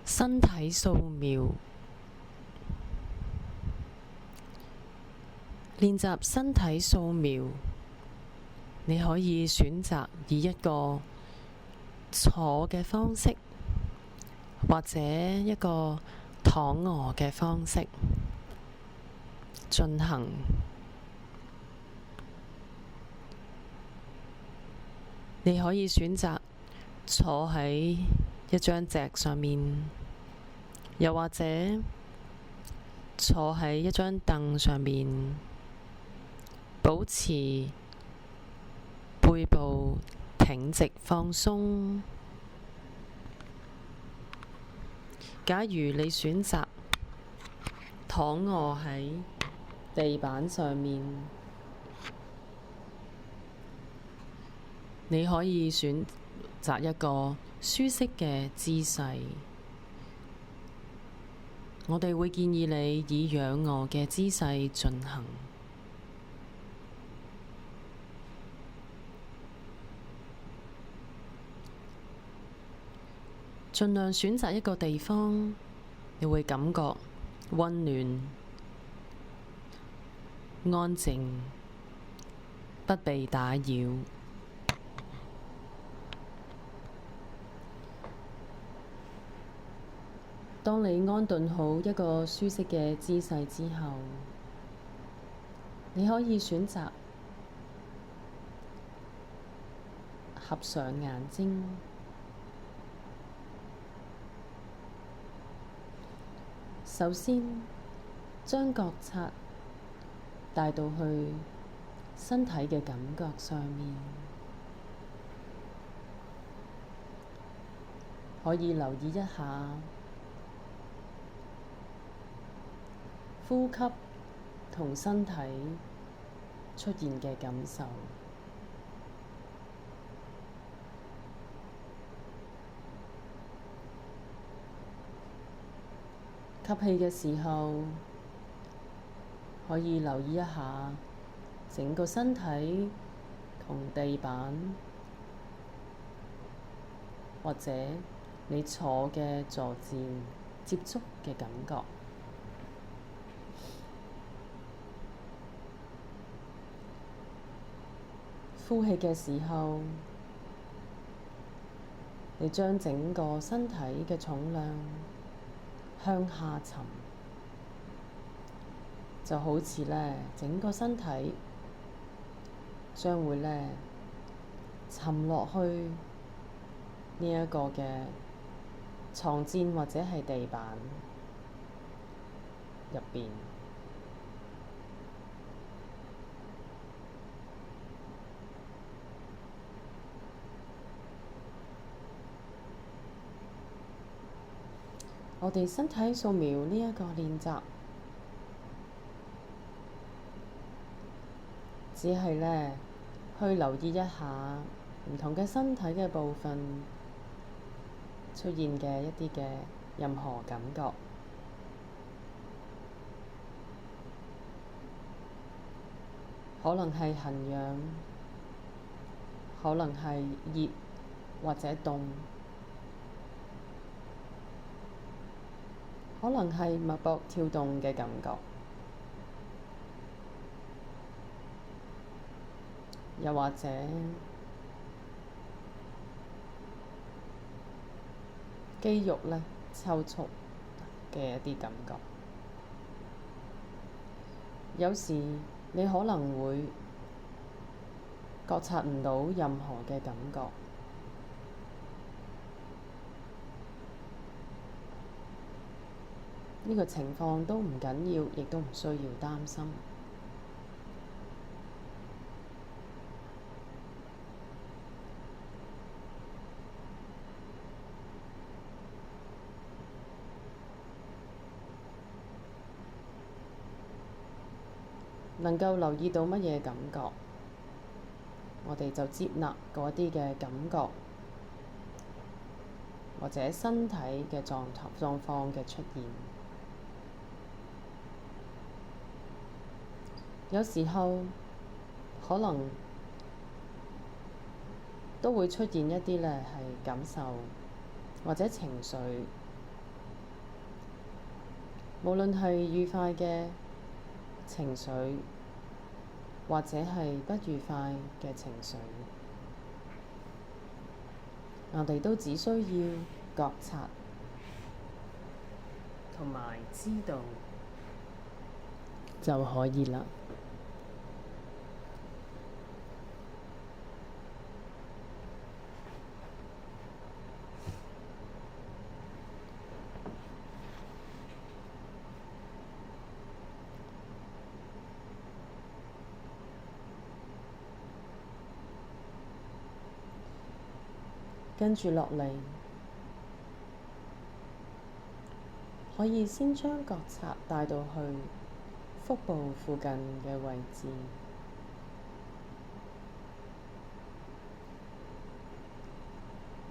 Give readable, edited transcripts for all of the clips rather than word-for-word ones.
身體掃描，練習身體掃描，你可以選擇以一個坐嘅方式，或者一個躺臥嘅方式進行。你可以選擇坐喺一張席上面，又或者坐喺一張凳上面，保持背部挺直放鬆。假如你選擇躺臥喺地板上面，你可以選擇一個舒適嘅姿勢。我哋會建議你以仰臥嘅姿勢進行。盡量選擇一個地方，你會感覺溫暖、安靜，不被打擾。當你安頓好一個舒適嘅姿勢之後，你可以選擇合上眼睛。首先，將覺察帶到去身體嘅感覺上面，可以留意一下呼吸同身體出現嘅感受。吸氣嘅時候，可以留意一下整個身體同地板或者你坐嘅坐墊接觸嘅感覺。呼氣嘅時候，你將整個身體嘅重量向下沉，就好似整個身體將會沉落去呢一個嘅床墊或者係地板入邊。我哋身體掃描呢一個練習，只係去留意一下唔同嘅身體嘅部分出現嘅一啲嘅任何感覺，可能係痕癢，可能係熱或者凍，可能係脈搏跳動嘅感覺，又或者肌肉抽搐嘅一啲感覺。有時你可能會覺察唔到任何嘅感覺。呢個情況都唔緊要，亦都唔需要擔心。能夠留意到乜嘢感覺，我哋就接納嗰啲嘅感覺，或者身體嘅狀況嘅出現。有時候可能都會出現一啲係感受或者情緒無論係愉快嘅情緒，或者係不愉快嘅情緒，我哋都只需要覺察同埋知道就可以啦。跟住落嚟，可以先將覺察帶到去腹部附近嘅位置，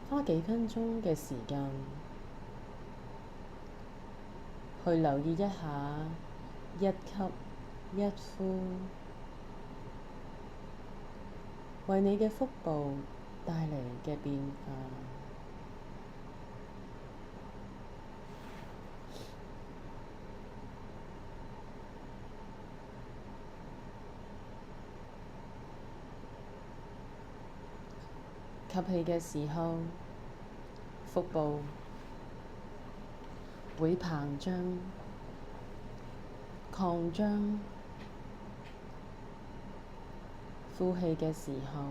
花幾分鐘嘅時間去留意一下一吸一呼為你嘅腹部帶嚟嘅變化。吸氣嘅時候，腹部會膨脹、擴張；呼氣嘅時候，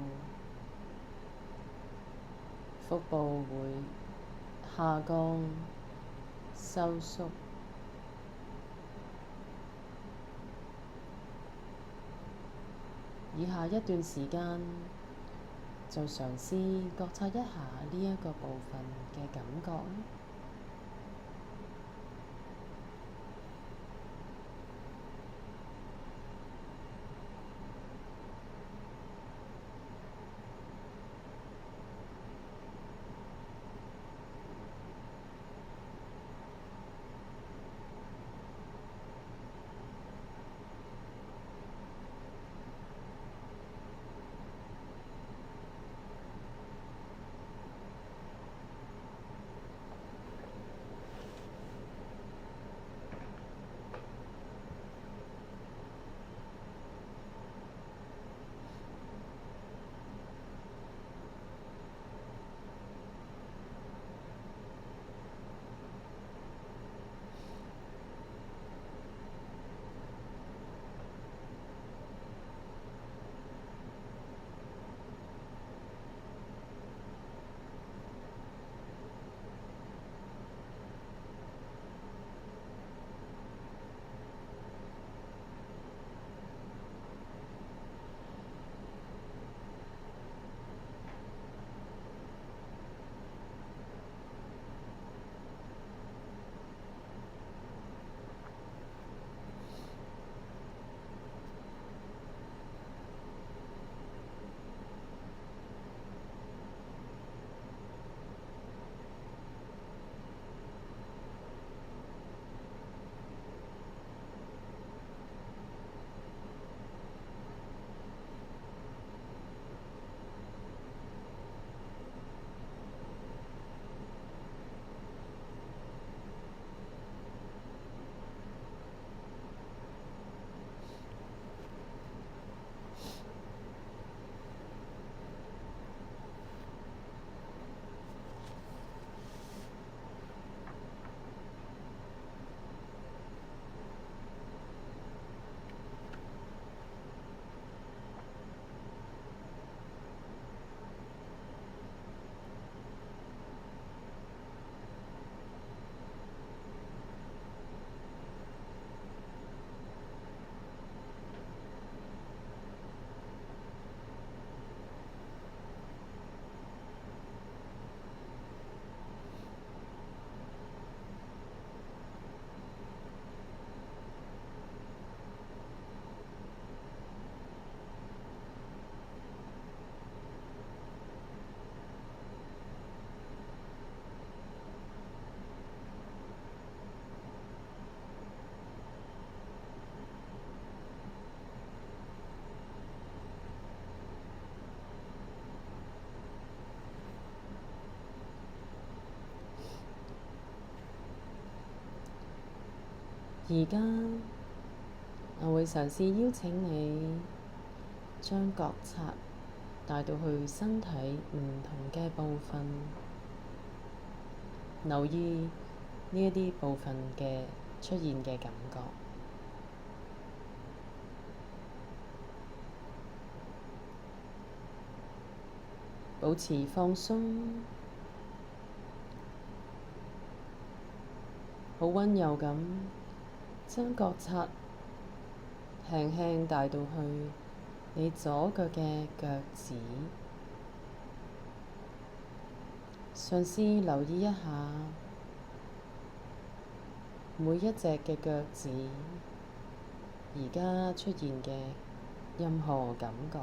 腹部會下降、收縮。以下一段時間，就嘗試覺察一下呢一個部分嘅感覺。而家我會嘗試邀請你將覺察帶到去身體唔同嘅部分，留意呢一啲部分嘅出現嘅感覺，保持放鬆，好溫柔咁將覺察輕輕帶到去你左腳嘅腳趾，嘗試留意一下每一隻嘅腳趾而家出現嘅任何感覺，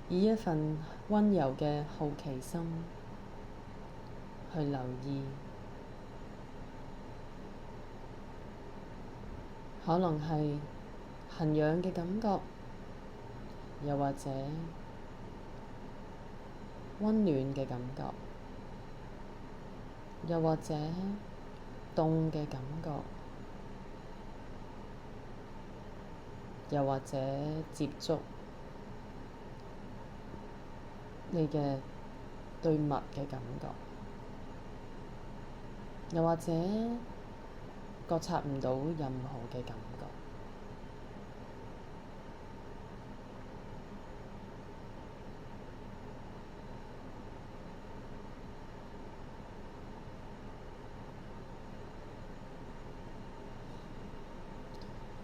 以一份溫柔嘅好奇心去留意，可能係痕癢嘅感覺，又或者溫暖嘅感覺，又或者凍嘅感覺，又或者接觸你嘅對襪嘅感覺，又或者覺察唔到任何嘅感覺。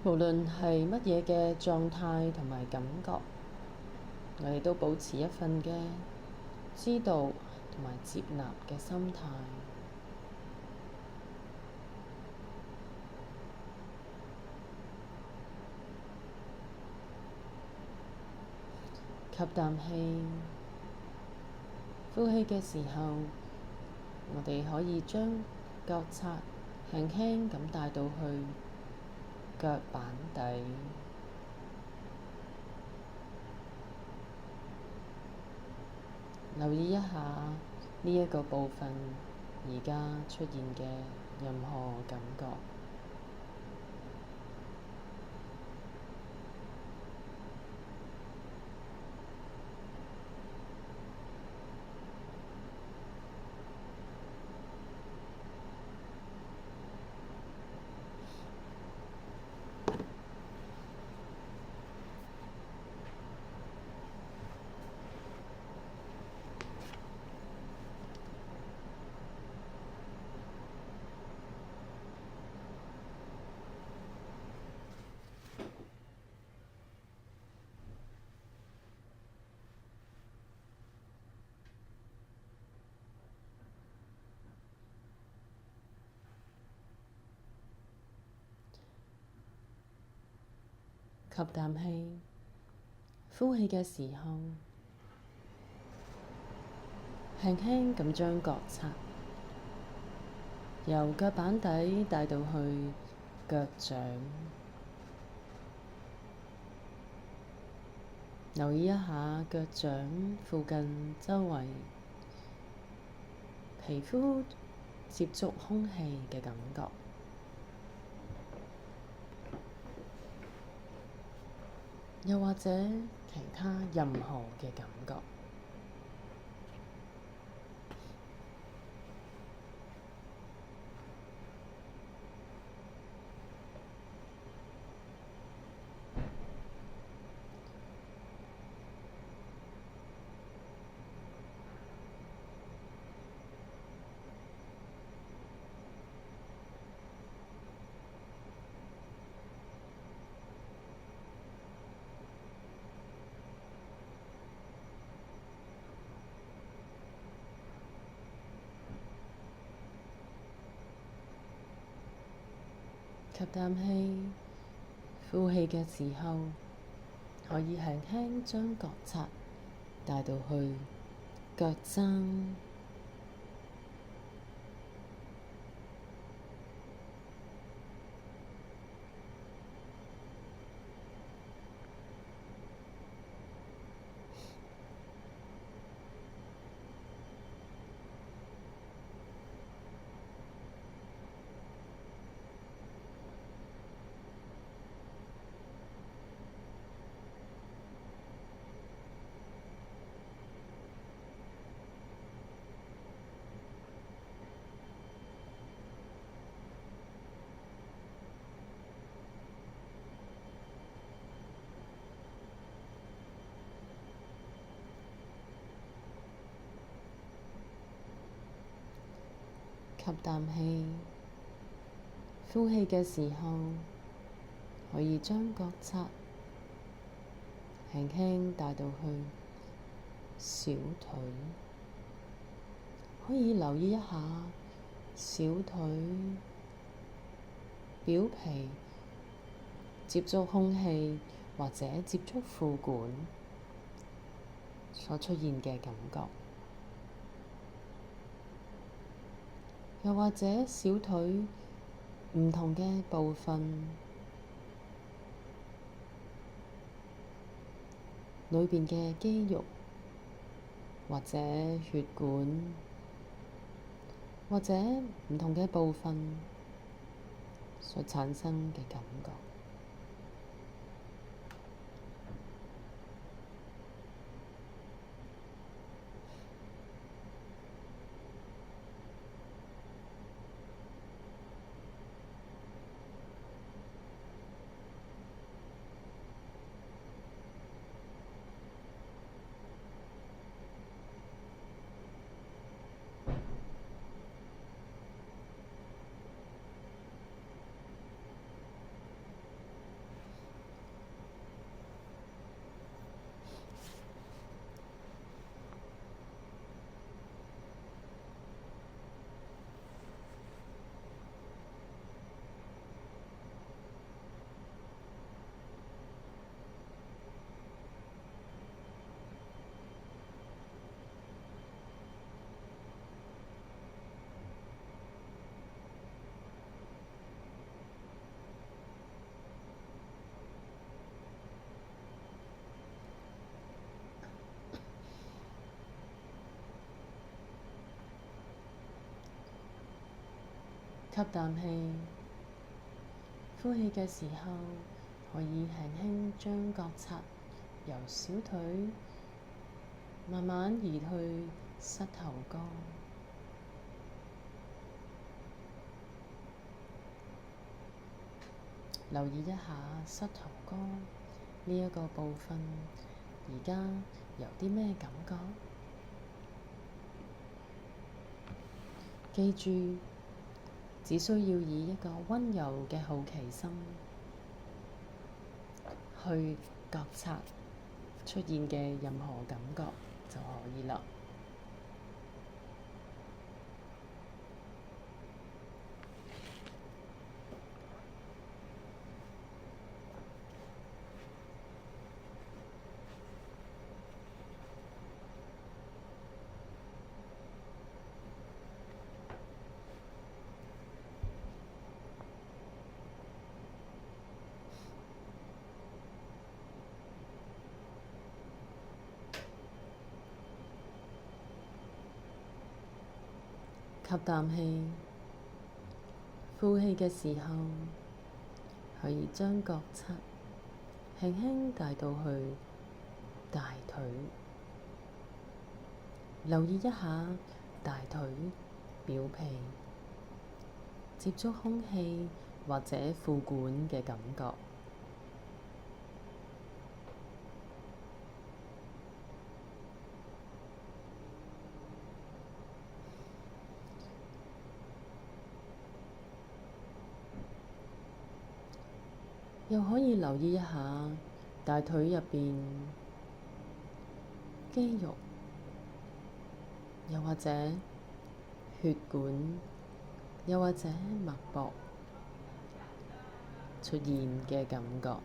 無論係乜嘢嘅狀態同埋感覺，我哋都保持一份嘅知道同埋接納嘅心態。吸啖氣，呼氣嘅時候，我哋可以將覺察輕輕咁帶到去腳板底，留意一下呢一個部分而家出現嘅任何感覺。吸啖氣，呼氣嘅時候，輕輕咁將覺察由腳板底帶到去腳掌，留意一下腳掌附近周圍皮膚接觸空氣嘅感覺。又或者其他任何嘅感覺。吸啖氣，呼氣嘅時候，可以輕輕將覺察帶到去腳踭，吸啖氣，呼氣嘅時候，可以將覺察輕輕帶到去小腿，可以留意一下小腿表皮接觸空氣或者接觸褲管所出現嘅感覺，又或者小腿唔同嘅部分裏邊嘅肌肉或者血管，或者唔同嘅部分所產生嘅感覺。吸啖氣，呼氣嘅時候，可以輕輕將覺察由小腿慢慢移去膝頭哥，留意一下膝頭哥呢一個部分，而家有啲咩感覺？記住，只需要以一個溫柔嘅好奇心去覺察出現嘅任何感覺就可以啦。吸啖氣，呼氣嘅時候，可以將覺察輕輕帶到去大腿，留意一下大腿表皮接觸空氣或者褲管嘅感覺。又可以留意一下大腿入邊肌肉，又或者血管，又或者脈搏出現嘅感覺。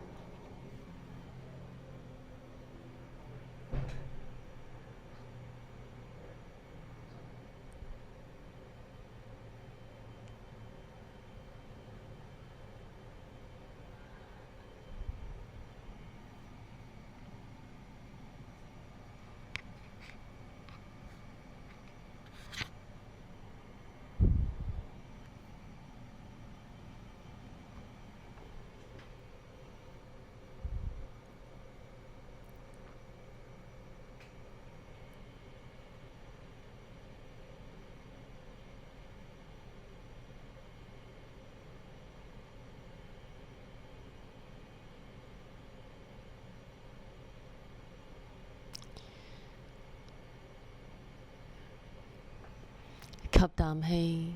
吸啖氣，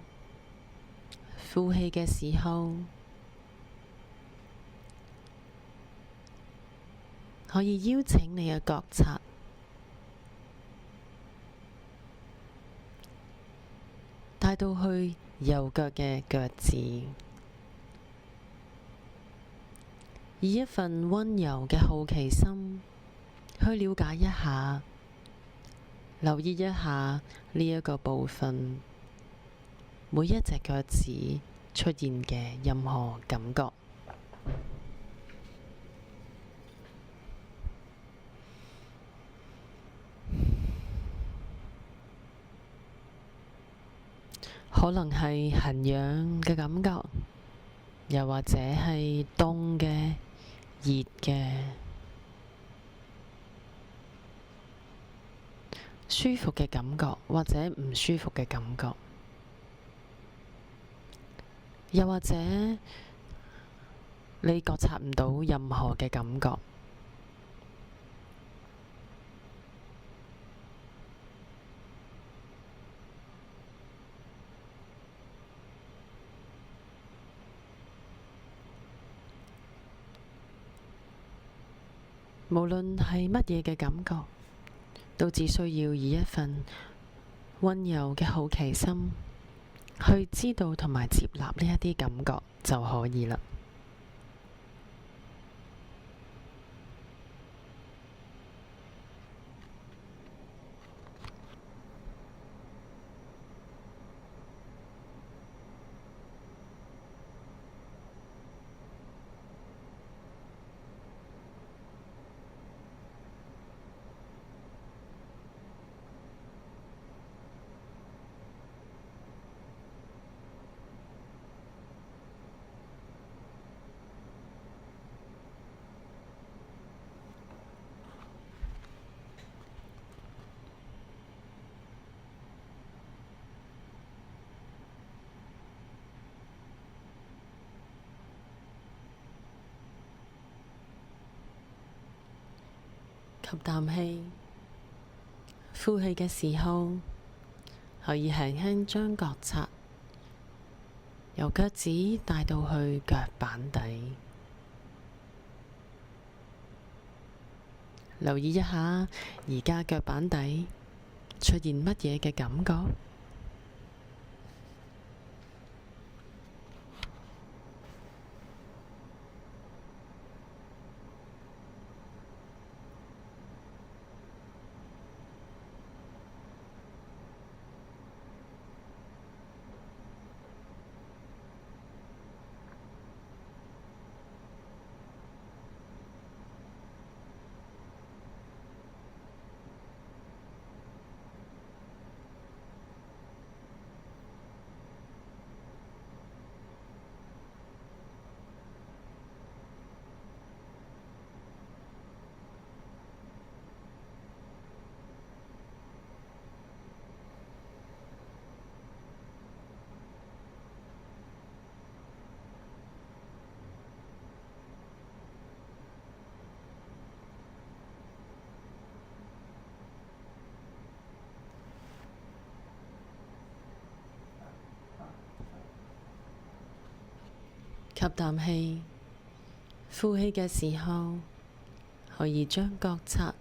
呼氣嘅時候，可以邀請你嘅覺察帶到去右腳嘅腳趾，以一份溫柔嘅好奇心去了解一下，留意一下呢一個部分，每一隻腳趾出現嘅任何感覺。可能係痕癢嘅感覺，又或者係凍嘅、熱嘅、舒服嘅感覺，或者唔舒服嘅感覺，又或者你覺察唔到任何嘅感覺。無論係乜嘢嘅感覺，都只需要以一份溫柔嘅好奇心去知道同埋接納呢一啲感覺就可以啦。吸啖氣，呼氣嘅時候，可以輕輕將覺察由腳趾帶到去腳板底，留意一下而家腳板底出現乜嘢嘅感覺。吸啖氣，呼氣嘅時候，可以將覺察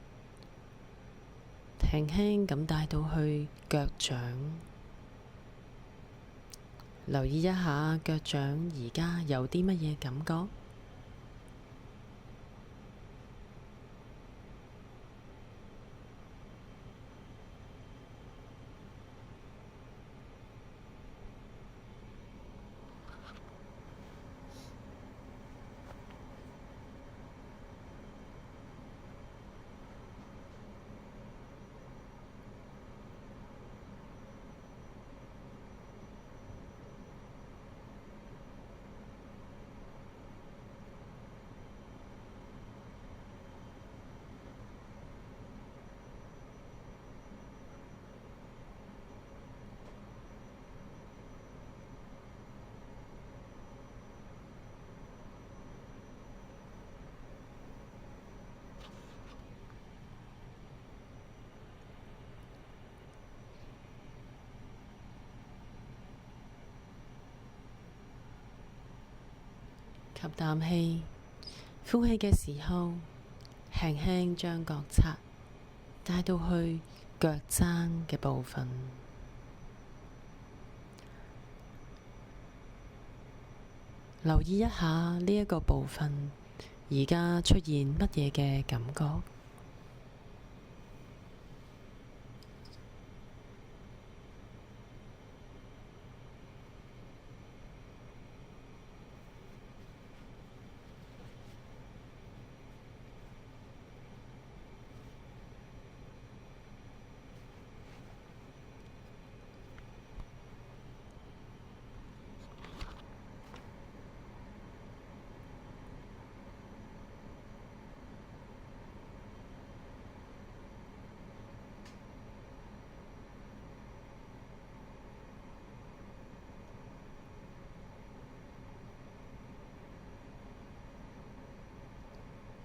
輕輕咁帶到去腳掌，留意一下腳掌而家有啲乜嘢感覺。吸啖氣，呼氣嘅時候，輕輕將覺察帶到去腳踭嘅部分，留意一下呢一個部分而家出現乜嘢嘅感覺。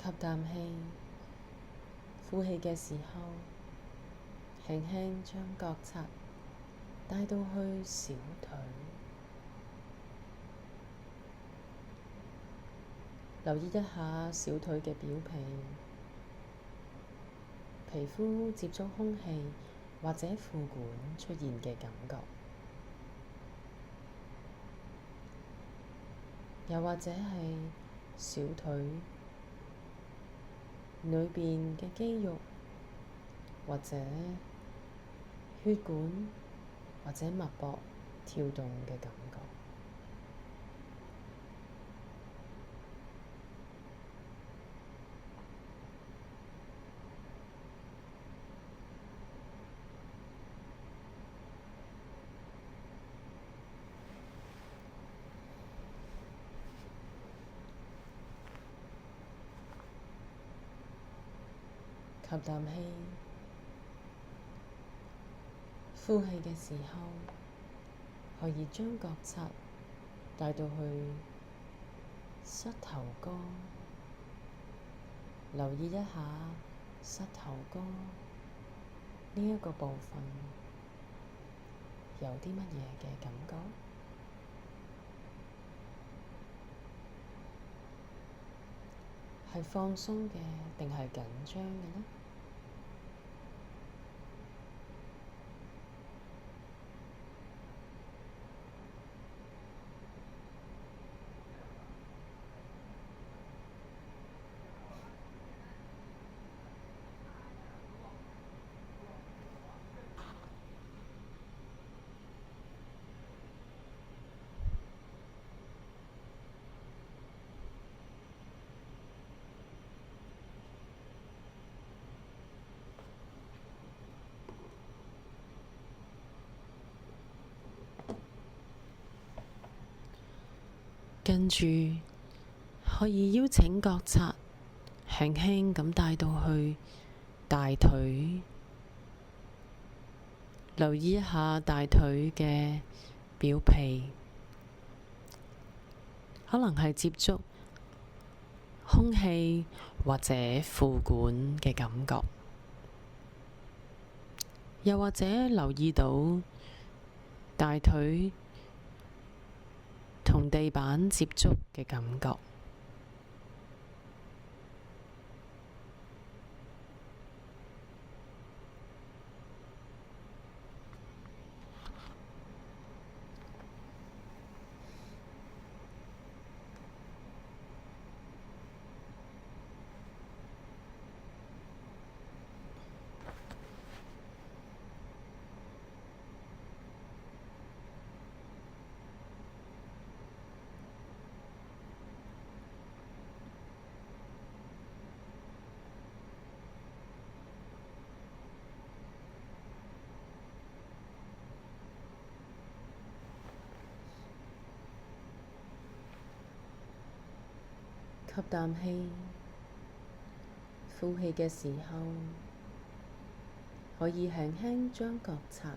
吸啖氣，呼氣嘅時候，輕輕將覺察帶到去小腿，留意一下小腿嘅表皮，皮膚接觸空氣或者褲管出現嘅感覺，又或者係小腿裏邊嘅肌肉，或者血管，或者脈搏跳動嘅感覺。吸啖氣，呼氣嘅時候，可以將覺察帶到去膝頭哥，留意一下膝頭哥呢一個部分有啲乜嘢嘅感覺？係放鬆嘅定係緊張嘅呢？跟住可以邀請覺察，輕輕咁帶到去大腿，留意一下大腿嘅表皮，可能係接觸空氣或者褲管嘅感覺，又或者留意到大腿同地板接觸嘅感覺。吸啖氣，呼氣嘅時候，可以輕輕將覺察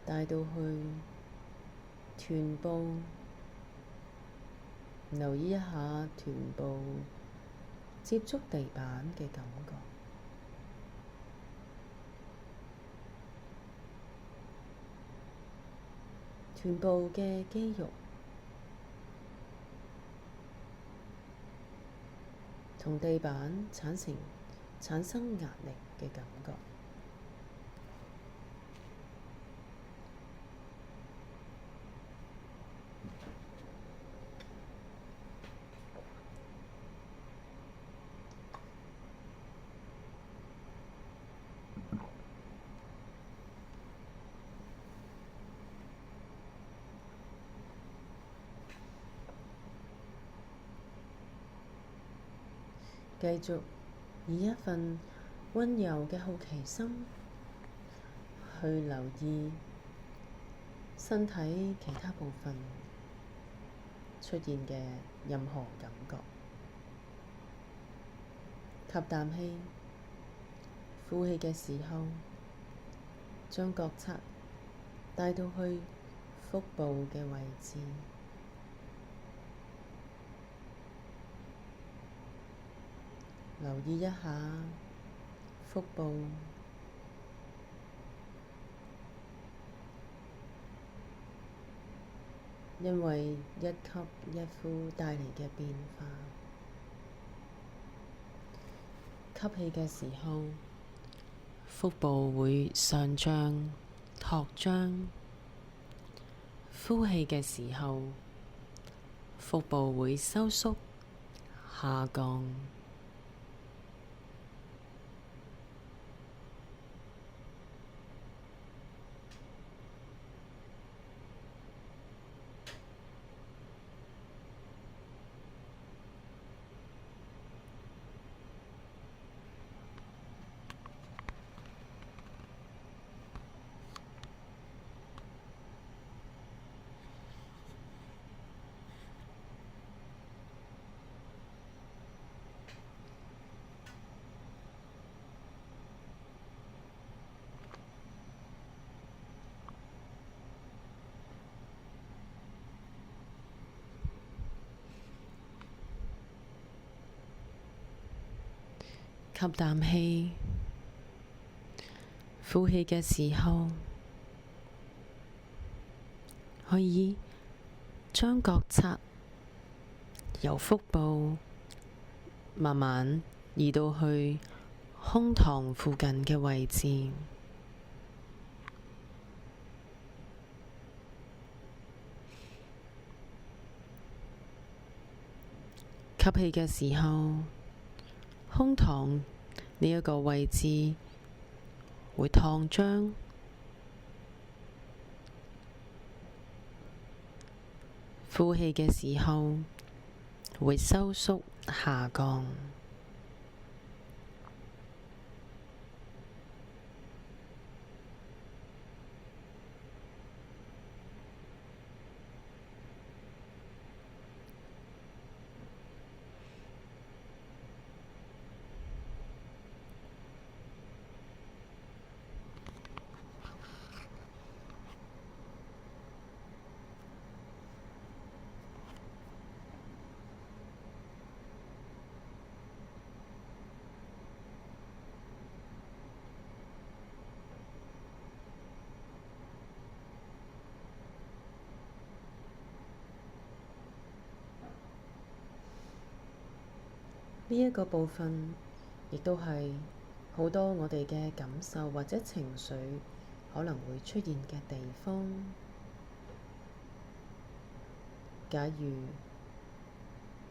帶到去臀部，留意一下臀部接觸地板嘅感覺，臀部嘅肌肉同地板產生壓力嘅感覺。繼續以一份溫柔嘅好奇心去留意身體其他部分出現嘅任何感覺。吸啖氣，呼氣嘅時候，將覺察帶到去腹部嘅位置。留意一下腹部，因為一吸一呼帶嚟嘅變化。吸氣嘅時候，腹部會上脹、擴張；呼氣嘅時候，腹部會收縮、下降。吸啖氣，呼氣嘅時候，可以將覺察由腹部慢慢移到去胸膛附近嘅位置。吸氣嘅時候，胸膛呢一個位置會擴張，呼氣嘅時候會收縮下降。呢一個部分亦都係好多我哋嘅感受或者情緒可能會出現嘅地方。假如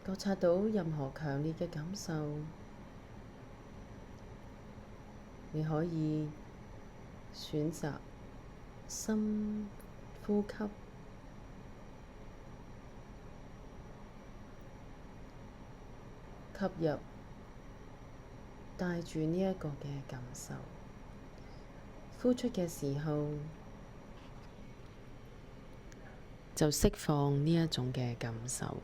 覺察到任何強烈嘅感受，你可以選擇深呼吸，吸入帶住呢一個嘅感受，呼出嘅時候就釋放呢一種嘅感受。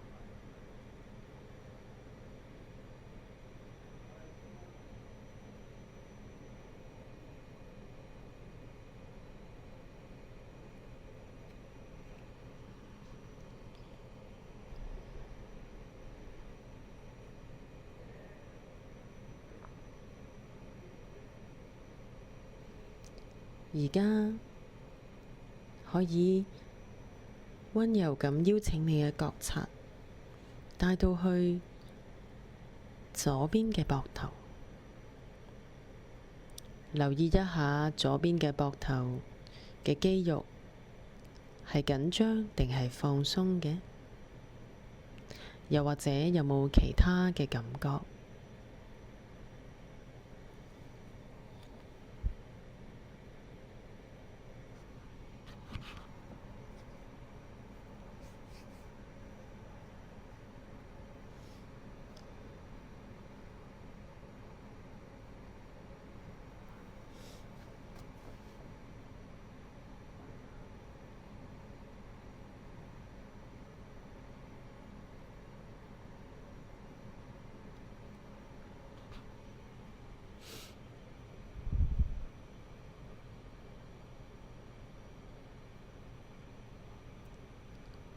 而家可以溫柔咁邀請你嘅覺察帶到去左邊嘅膊頭，留意一下左邊嘅膊頭嘅肌肉係緊張定係放鬆嘅，又或者有冇其他嘅感覺？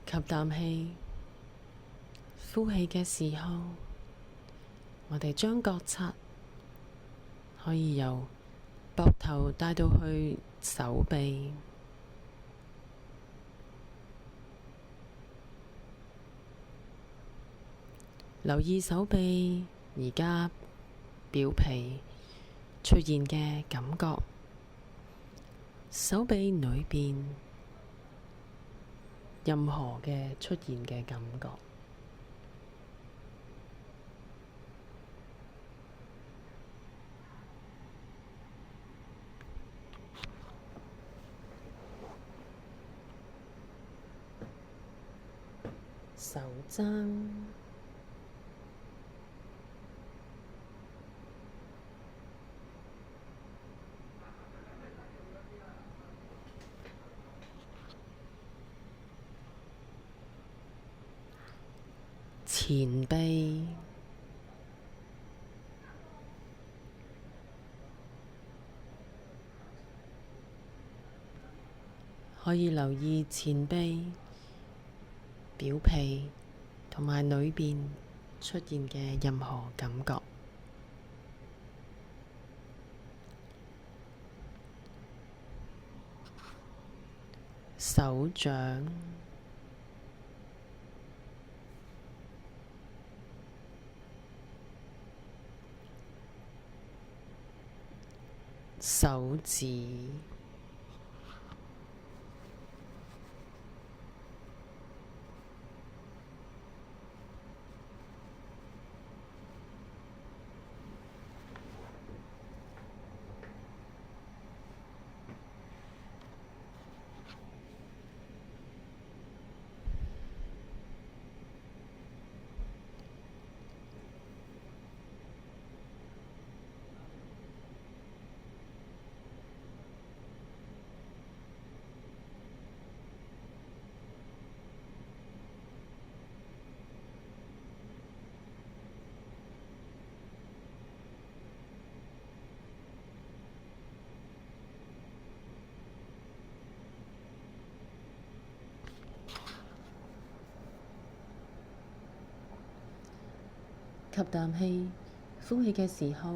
吸啖氣，呼氣嘅時候，我哋將覺察可以由膊頭帶到去手臂，留意手臂而家表皮出現嘅感覺，手臂裏邊任何嘅出現嘅感覺，手踭、前臂、可以留意前臂表皮同埋裏邊出現嘅任何感覺，手掌、手指、吸啖氣，呼氣嘅時候，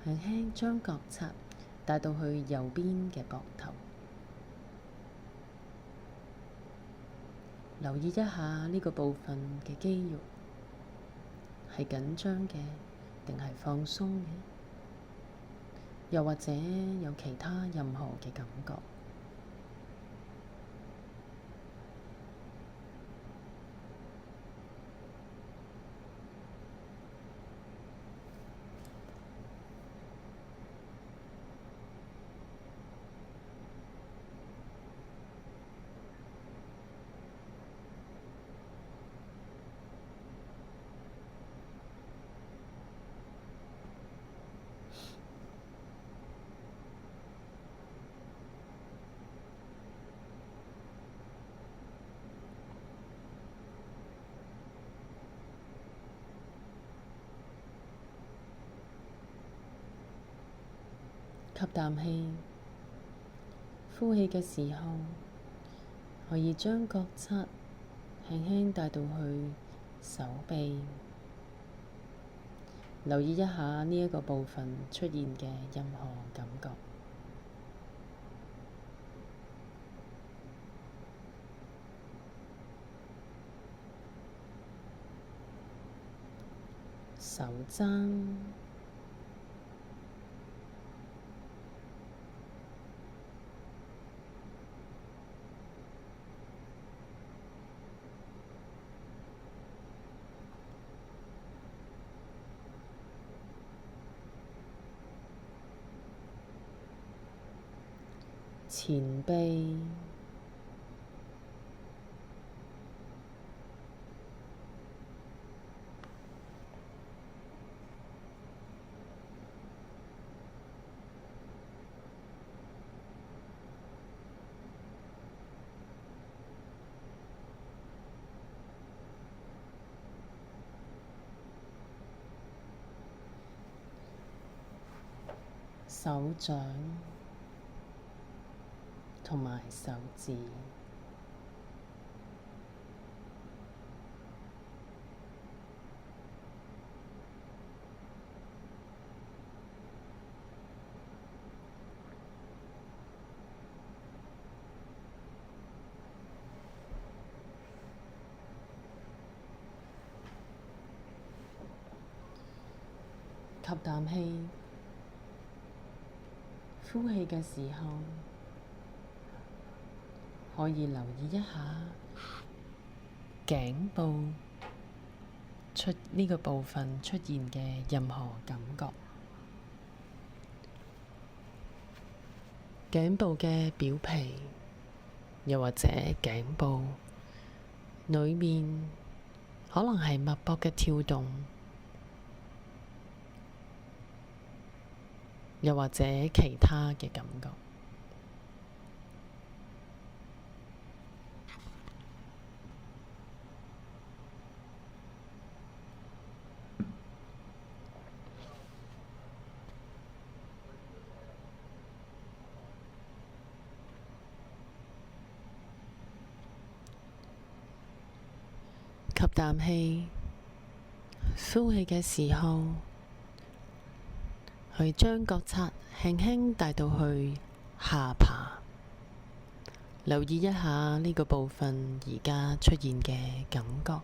輕輕將覺察帶到去右邊嘅膊頭，留意一下呢個部分嘅肌肉係緊張嘅定係放鬆嘅，又或者有其他任何嘅感覺。吸啖氣，呼氣嘅時候，可以將覺察輕輕帶到去手臂，留意一下呢一個部分出現嘅任何感覺。手踭、前臂、手掌同埋手指，吸啖氣，呼氣嘅時候，可以留意一下頸部呢個部分出現嘅任何感覺。頸部嘅表皮，又或者頸部裏面，可能係脈搏嘅跳動，又或者其他嘅感覺。吸啖氣，呼氣嘅時候，去將覺察輕輕帶到去下巴，留意一下呢個部分而家出現嘅感覺。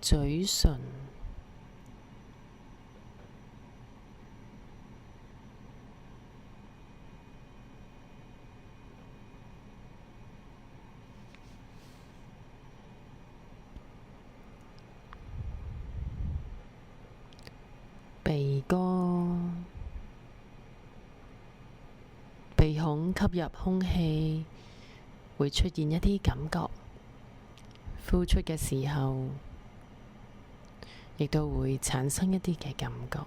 嘴唇、鼻哥、鼻孔吸入空氣，會出現一啲感覺，呼出嘅時候，亦都會產生一啲嘅感覺。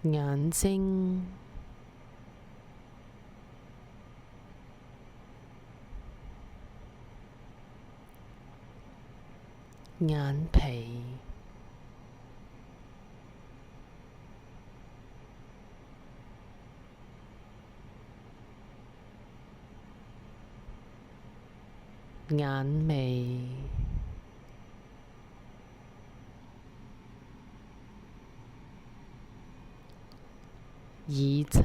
眼睛、眼皮、眼眉、耳仔、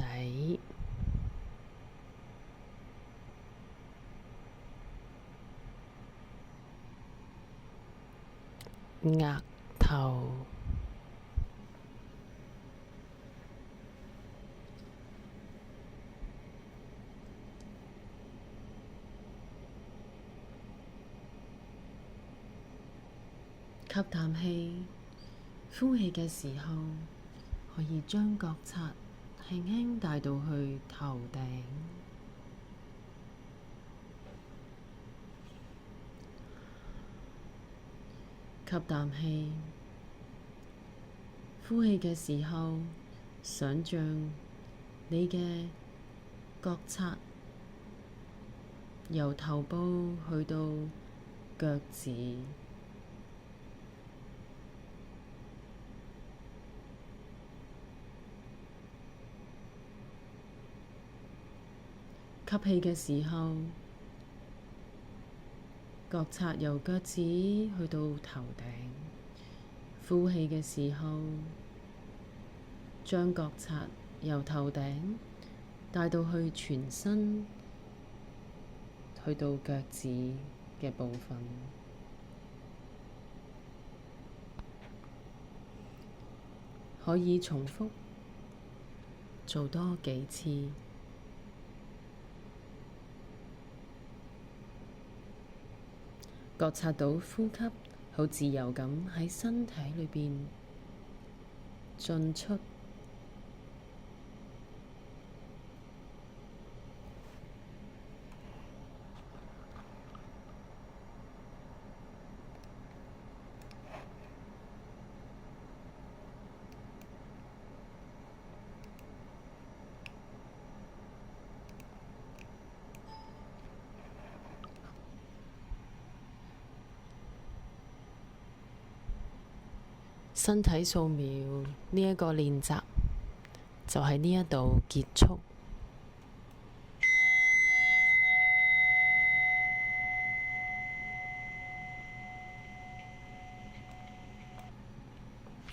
額頭、吸啖氣，呼氣嘅時候，可以將覺察輕輕帶到去頭頂。吸啖氣，呼氣嘅時候，想像你嘅覺察由頭部去到腳趾，吸氣嘅時候，覺察由腳趾去到頭頂；呼氣嘅時候，將覺察由頭頂帶到去全身，去到腳趾嘅部分。可以重複做多幾次。覺察到呼吸好自由咁喺身體裏邊進出，身體掃描呢一個練習就喺呢一度結束。